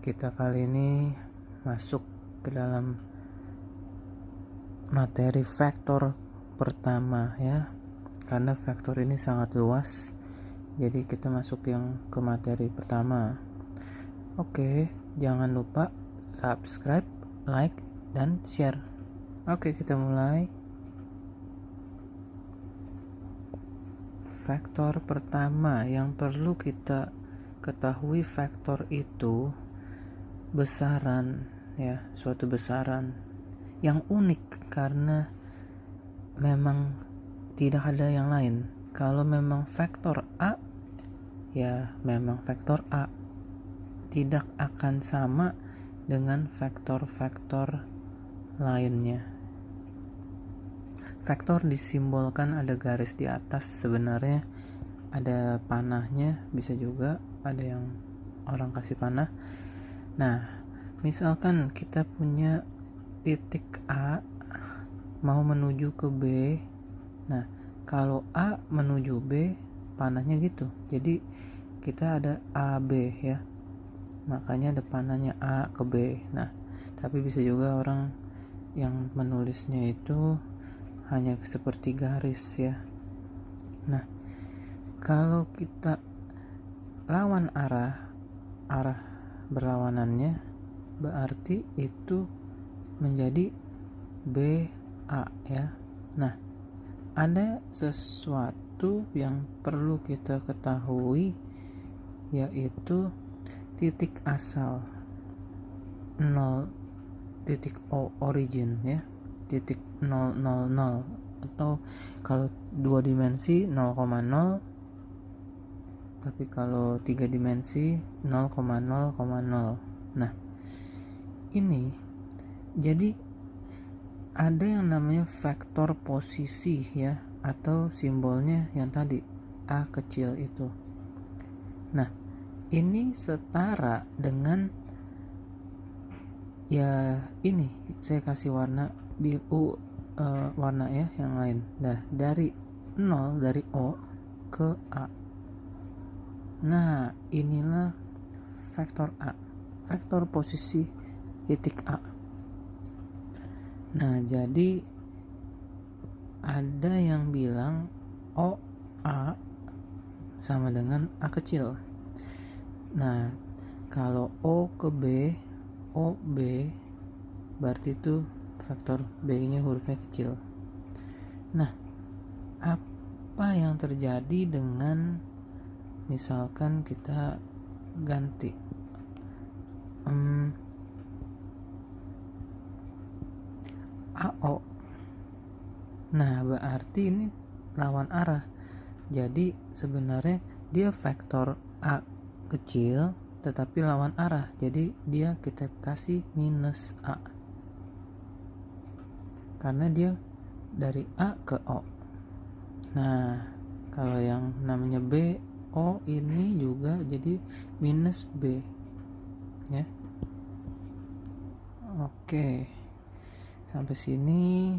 kita kali ini masuk ke dalam materi vektor pertama ya, karena vektor ini sangat luas, jadi kita masuk yang ke materi pertama. Oke, jangan lupa subscribe, like, dan share. Oke, kita mulai. Vektor pertama yang perlu kita ketahui, vektor itu besaran ya, suatu besaran yang unik karena memang tidak ada yang lain. Kalau memang vektor A, ya memang vektor A tidak akan sama dengan vektor-vektor lainnya. Vektor disimbolkan ada garis di atas, sebenarnya ada panahnya, bisa juga ada yang orang kasih panah. Nah, misalkan kita punya titik A mau menuju ke B. Nah, kalau A menuju B, panahnya gitu. Jadi kita ada AB ya. Makanya ada panahnya A ke B. Nah, tapi bisa juga orang yang menulisnya itu hanya seperti garis ya. Nah, kalau kita lawan arah berlawanannya, berarti itu menjadi BA ya. Nah, ada sesuatu yang perlu kita ketahui, yaitu titik asal 0, titik O, origin ya, titik 000, atau kalau 2 dimensi 0,0, tapi kalau 3 dimensi 0,0,0. Nah, ini jadi ada yang namanya vektor posisi ya, atau simbolnya yang tadi A kecil itu. Nah, ini setara dengan ya, ini saya kasih warna biru, warna ya yang lain. Nah, dari 0, dari O ke A. Nah, inilah vektor A, vektor posisi titik A. Nah, jadi ada yang bilang OA sama dengan A kecil. Nah, kalau O ke B, OB, berarti itu vektor B-nya hurufnya kecil. Nah, apa yang terjadi dengan misalkan kita ganti AO. Nah, berarti ini lawan arah. Jadi sebenarnya dia vektor A kecil tetapi lawan arah. Jadi dia kita kasih minus A. Karena dia dari A ke O. Nah, kalau yang namanya B, O ini juga jadi minus B. Ya. Oke. Sampai sini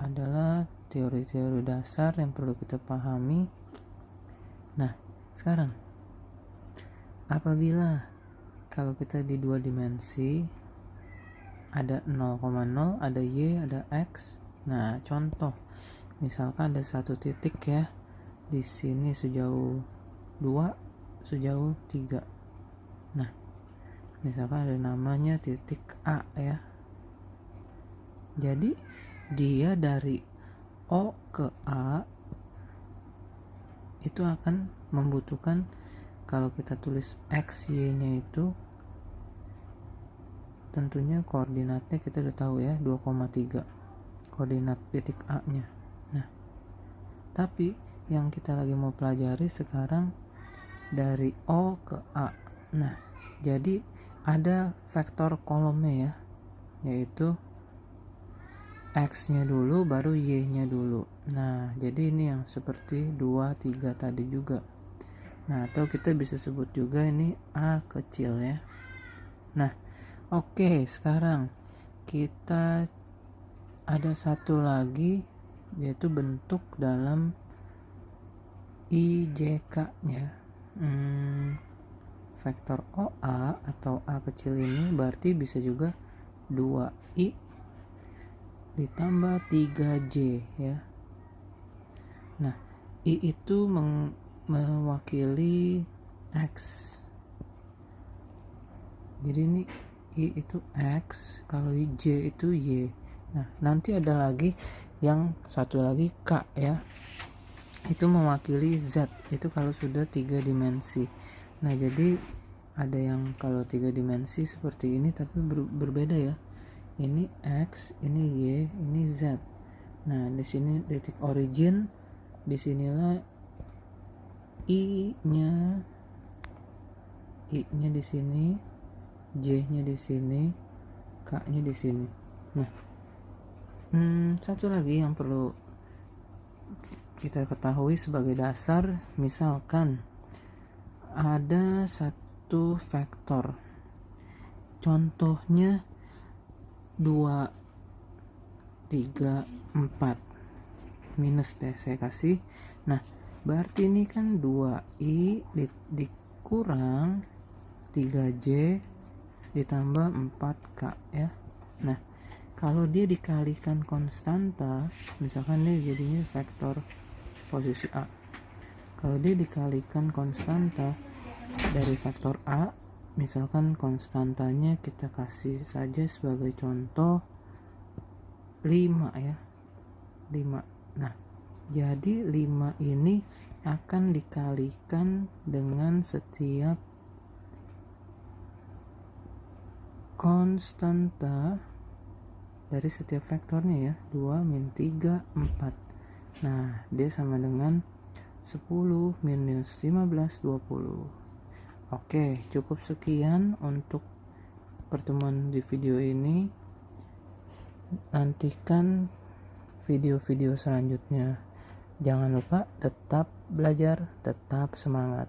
adalah teori-teori dasar yang perlu kita pahami. Nah, sekarang apabila kalau kita di 2 dimensi ada 0,0, ada Y, ada X. Nah, contoh misalkan ada satu titik ya, di sini sejauh 2, sejauh 3. Nah, misalkan ada namanya titik A ya. Jadi dia dari O ke A itu akan membutuhkan, kalau kita tulis X, Y-nya itu tentunya koordinatnya kita udah tahu ya, 2,3 koordinat titik A-nya. Nah, tapi yang kita lagi mau pelajari sekarang dari O ke A. Nah, jadi ada vektor kolomnya ya, yaitu X-nya dulu baru Y-nya dulu. Nah, jadi ini yang seperti 2, 3 tadi juga. Nah, atau kita bisa sebut juga ini A kecil ya. Nah, oke, sekarang kita ada satu lagi, yaitu bentuk dalam IJK-nya. vektor OA atau A kecil ini berarti bisa juga 2I ditambah 3J ya. Nah, I itu mewakili X. Jadi ini I itu X, kalau J itu Y. Nah, nanti ada lagi yang satu lagi K ya. Itu mewakili Z, itu kalau sudah 3 dimensi. Nah, jadi ada yang kalau 3 dimensi seperti ini tapi berbeda ya. Ini X, ini Y, ini Z. Nah, di sini titik origin, disinilah I-nya di sini, J-nya di sini, K-nya di sini. Nah, satu lagi yang perlu kita ketahui sebagai dasar, misalkan ada satu vektor, contohnya 2, 3, 4 minus deh saya kasih. Nah, berarti ini kan 2i dikurang 3j ditambah 4k ya. Nah, kalau dia dikalikan konstanta, misalkan dia jadinya vektor posisi A. Kalau dia dikalikan konstanta dari vektor A, misalkan konstantanya kita kasih saja sebagai contoh 5 ya, 5. Nah, jadi 5 ini akan dikalikan dengan setiap konstanta dari setiap vektornya ya, 2, min 3, 4. Nah, dia sama dengan 10 minus 15, 20. Oke, cukup sekian untuk pertemuan di video ini. Nantikan video-video selanjutnya. Jangan lupa tetap belajar, tetap semangat.